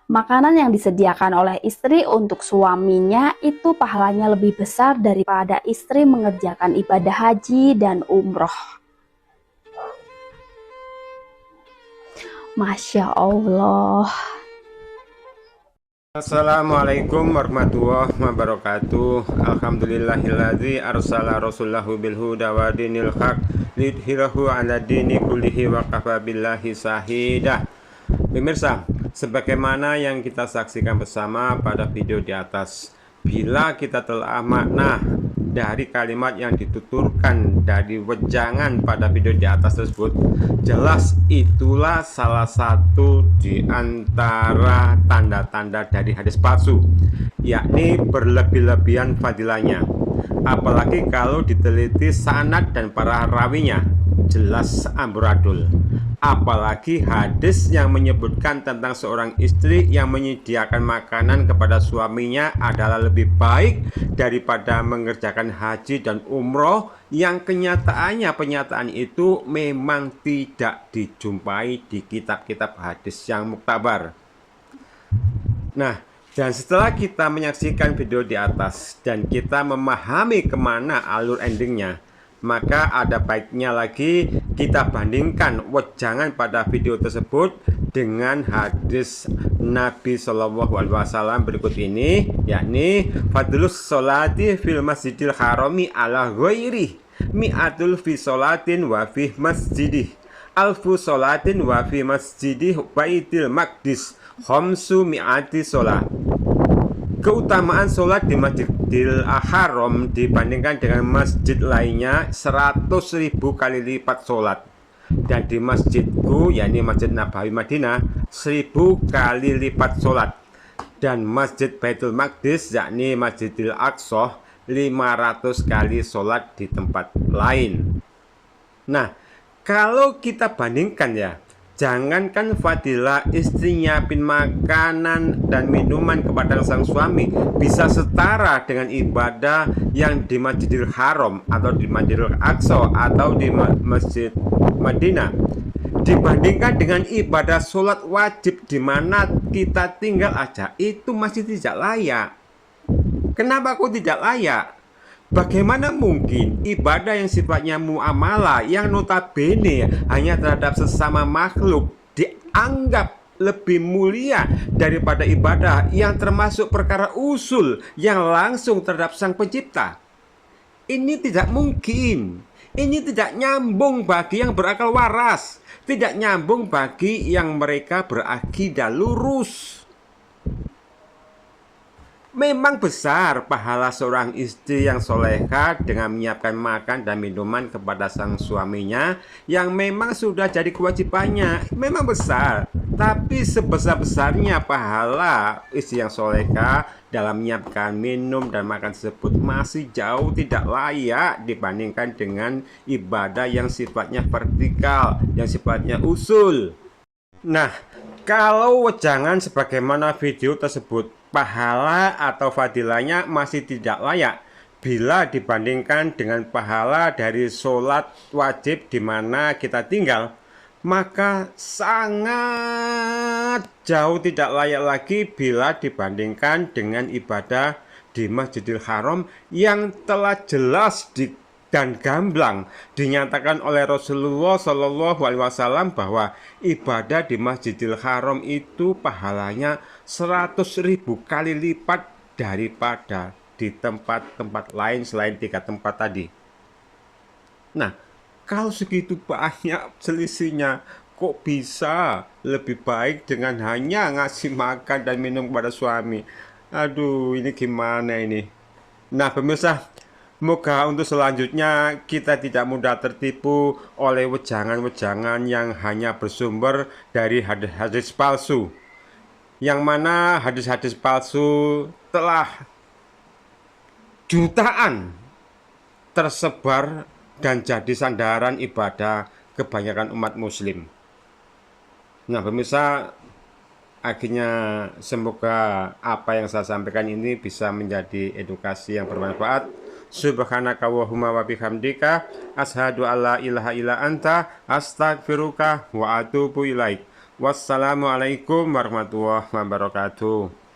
Makanan yang disediakan oleh istri untuk suaminya itu pahalanya lebih besar daripada istri mengerjakan ibadah haji dan umroh. Masya Allah. Assalamualaikum warahmatullahi wabarakatuh. Alhamdulillahilladzi arsala rasulahu bil huda wa dinil haq lidhirahu ala dini kullihi wa kafa billahi sahidah. Pemirsa, sebagaimana yang kita saksikan bersama pada video di atas, bila kita telah makna dari kalimat yang dituturkan dari wejangan pada video di atas tersebut, jelas itulah salah satu di antara tanda-tanda dari hadis palsu, yakni berlebih-lebihan fadilahnya. Apalagi kalau diteliti sanad dan para rawinya, jelas amburadul. Apalagi hadis yang menyebutkan tentang seorang istri yang menyediakan makanan kepada suaminya adalah lebih baik daripada mengerjakan haji dan umroh, yang kenyataannya penyataan itu memang tidak dijumpai di kitab-kitab hadis yang muktabar. Nah, dan setelah kita menyaksikan video di atas dan kita memahami kemana alur endingnya, maka ada baiknya lagi kita bandingkan wejangan pada video tersebut dengan hadis Nabi Shallallahu Alaihi Wasallam berikut ini, yakni fadlus sholati fil masjidil harami ala ghairi mi'atul fi sholatin wa fi masjidih alfu sholatin wa fi masjidih baitil maqdis khamsu mi'ati sholat. Keutamaan sholat di Masjidil Haram dibandingkan dengan masjid lainnya 100.000 kali lipat sholat, dan di masjidku, yakni Masjid Nabawi Madinah, 1000 kali lipat sholat, dan Masjid Baitul Maqdis, yakni Masjidil Aqsa, 500 kali sholat di tempat lain. Nah, kalau kita bandingkan ya, jangankan fadilah istri nyiapin makanan dan minuman kepada sang suami bisa setara dengan ibadah yang di Masjidil Haram atau di Masjidil Aqsa atau di Masjid Madinah, dibandingkan dengan ibadah sholat wajib di mana kita tinggal aja, itu masih tidak layak. Kenapa kok tidak layak? Bagaimana mungkin ibadah yang sifatnya muamalah, yang notabene hanya terhadap sesama makhluk, dianggap lebih mulia daripada ibadah yang termasuk perkara usul yang langsung terhadap sang pencipta? Ini tidak mungkin. Ini tidak nyambung bagi yang berakal waras, tidak nyambung bagi yang mereka berakidah lurus. Memang besar pahala seorang istri yang soleha dengan menyiapkan makan dan minuman kepada sang suaminya yang memang sudah jadi kewajibannya. Memang besar, tapi sebesar-besarnya pahala istri yang soleha dalam menyiapkan minum dan makan tersebut masih jauh tidak layak dibandingkan dengan ibadah yang sifatnya vertikal, yang sifatnya usul. Nah, kalau wejangan sebagaimana video tersebut, pahala atau fadilahnya masih tidak layak bila dibandingkan dengan pahala dari sholat wajib di mana kita tinggal, maka sangat jauh tidak layak lagi bila dibandingkan dengan ibadah di Masjidil Haram yang telah jelas dan gamblang dinyatakan oleh Rasulullah Shallallahu Alaihi Wasallam bahwa ibadah di Masjidil Haram itu pahalanya 100.000 kali lipat daripada di tempat-tempat lain selain 3 tempat tadi. Nah, kalau segitu banyak selisihnya, kok bisa lebih baik dengan hanya ngasih makan dan minum kepada suami? Aduh, ini gimana ini? Nah, pemirsa, moga untuk selanjutnya kita tidak mudah tertipu oleh wejangan-wejangan yang hanya bersumber dari hadis-hadis palsu, yang mana hadis-hadis palsu telah jutaan tersebar dan jadi sandaran ibadah kebanyakan umat muslim. Nah, pemirsa, akhirnya semoga apa yang saya sampaikan ini bisa menjadi edukasi yang bermanfaat. Subhanaka Allahumma wa bihamdika asyhadu alla ilaha illa anta astaghfiruka wa atubu ilaik. Wassalamualaikum warahmatullahi wabarakatuh.